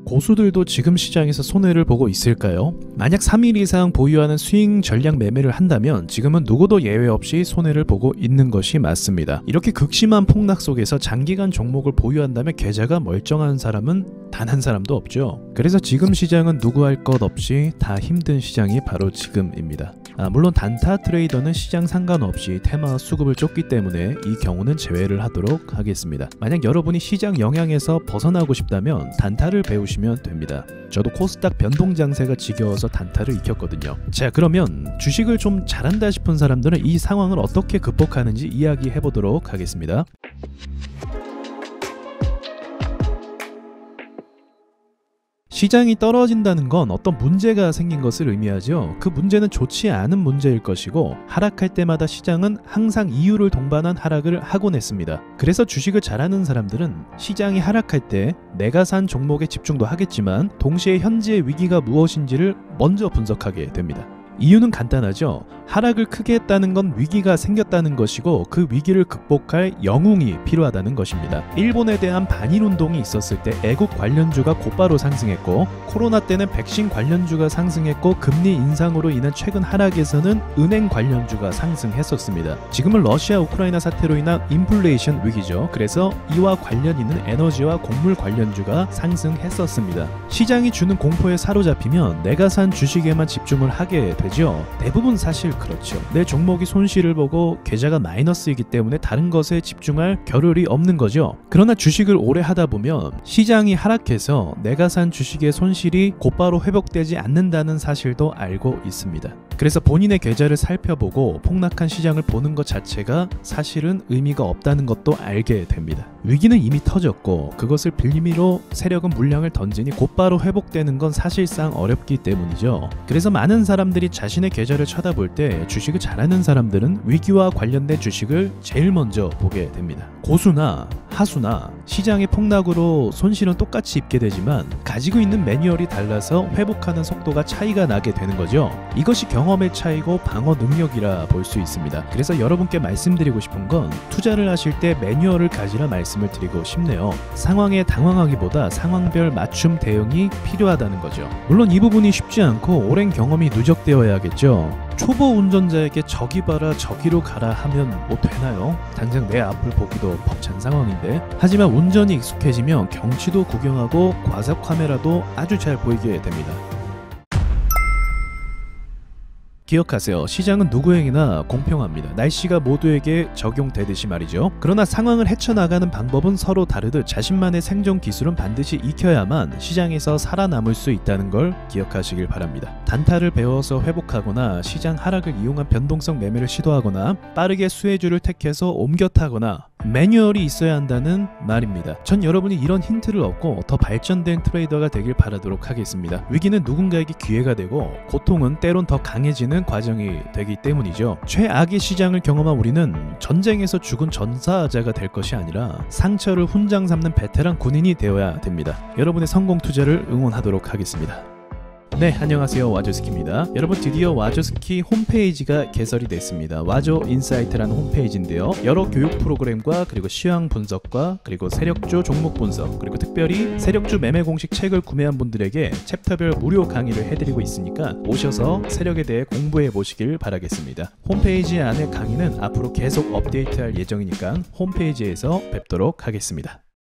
고수들도 지금 시장에서 손해를 보고 있을까요? 만약 3일 이상 보유하는 스윙 전략 매매를 한다면 지금은 누구도 예외 없이 손해를 보고 있는 것이 맞습니다. 이렇게 극심한 폭락 속에서 장기간 종목을 보유한다면 계좌가 멀쩡한 사람은 단 한 사람도 없죠. 그래서 지금 시장은 누구 할 것 없이 다 힘든 시장이 바로 지금입니다. 물론 단타 트레이더는 시장 상관없이 테마 수급을 쫓기 때문에 이 경우는 제외를 하도록 하겠습니다. 만약 여러분이 시장 영향에서 벗어나고 싶다면 단타를 배우시면 됩니다. 저도 코스닥 변동 장세가 지겨워서 단타를 익혔거든요. 자, 그러면 주식을 좀 잘한다 싶은 사람들은 이 상황을 어떻게 극복하는지 이야기해 보도록 하겠습니다. 시장이 떨어진다는 건 어떤 문제가 생긴 것을 의미하죠. 그 문제는 좋지 않은 문제일 것이고, 하락할 때마다 시장은 항상 이유를 동반한 하락을 하곤 했습니다. 그래서 주식을 잘하는 사람들은 시장이 하락할 때 내가 산 종목에 집중도 하겠지만 동시에 현재의 위기가 무엇인지를 먼저 분석하게 됩니다. 이유는 간단하죠. 하락을 크게 했다는 건 위기가 생겼다는 것이고, 그 위기를 극복할 영웅이 필요하다는 것입니다. 일본에 대한 반일운동이 있었을 때 애국 관련주가 곧바로 상승했고, 코로나 때는 백신 관련주가 상승했고, 금리 인상으로 인한 최근 하락에서는 은행 관련주가 상승했었습니다. 지금은 러시아 우크라이나 사태로 인한 인플레이션 위기죠. 그래서 이와 관련 있는 에너지와 곡물 관련주가 상승했었습니다. 시장이 주는 공포에 사로잡히면 내가 산 주식에만 집중을 하게 되죠. 대부분 사실 그렇죠. 내 종목이 손실을 보고 계좌가 마이너스이기 때문에 다른 것에 집중할 겨를이 없는 거죠. 그러나 주식을 오래 하다 보면 시장이 하락해서 내가 산 주식의 손실이 곧바로 회복되지 않는다는 사실도 알고 있습니다. 그래서 본인의 계좌를 살펴보고 폭락한 시장을 보는 것 자체가 사실은 의미가 없다는 것도 알게 됩니다. 위기는 이미 터졌고 그것을 빌미로 세력은 물량을 던지니 곧바로 회복되는 건 사실상 어렵기 때문이죠. 그래서 많은 사람들이 자신의 계좌를 쳐다볼 때 주식을 잘하는 사람들은 위기와 관련된 주식을 제일 먼저 보게 됩니다. 고수나 하수나 시장의 폭락으로 손실은 똑같이 입게 되지만 가지고 있는 매뉴얼이 달라서 회복하는 속도가 차이가 나게 되는 거죠. 이것이 경험의 차이고 방어 능력이라 볼 수 있습니다. 그래서 여러분께 말씀드리고 싶은 건 투자를 하실 때 매뉴얼을 가지라 말씀을 드리고 싶네요. 상황에 당황하기보다 상황별 맞춤 대응이 필요하다는 거죠. 물론 이 부분이 쉽지 않고 오랜 경험이 누적되어야겠죠. 초보 운전자에게 저기 봐라 저기로 가라 하면 뭐 되나요? 당장 내 앞을 보기도 벅찬 상황인데. 하지만 운전이 익숙해지면 경치도 구경하고 과속 카메라도 아주 잘 보이게 됩니다. 기억하세요. 시장은 누구에게나 공평합니다. 날씨가 모두에게 적용되듯이 말이죠. 그러나 상황을 헤쳐나가는 방법은 서로 다르듯 자신만의 생존 기술은 반드시 익혀야만 시장에서 살아남을 수 있다는 걸 기억하시길 바랍니다. 단타를 배워서 회복하거나 시장 하락을 이용한 변동성 매매를 시도하거나 빠르게 수혜주를 택해서 옮겨 타거나 매뉴얼이 있어야 한다는 말입니다. 전 여러분이 이런 힌트를 얻고 더 발전된 트레이더가 되길 바라도록 하겠습니다. 위기는 누군가에게 기회가 되고 고통은 때론 더 강해지는 과정이 되기 때문이죠. 최악의 시장을 경험한 우리는 전쟁에서 죽은 전사자가 될 것이 아니라 상처를 훈장 삼는 베테랑 군인이 되어야 됩니다. 여러분의 성공 투자를 응원하도록 하겠습니다. 네, 안녕하세요. 와조스키입니다. 여러분, 드디어 와조스키 홈페이지가 개설이 됐습니다. 와조 인사이트라는 홈페이지인데요. 여러 교육 프로그램과 그리고 시황 분석과 그리고 세력주 종목 분석, 그리고 특별히 세력주 매매 공식 책을 구매한 분들에게 챕터별 무료 강의를 해드리고 있으니까 오셔서 세력에 대해 공부해 보시길 바라겠습니다. 홈페이지 안에 강의는 앞으로 계속 업데이트할 예정이니까 홈페이지에서 뵙도록 하겠습니다.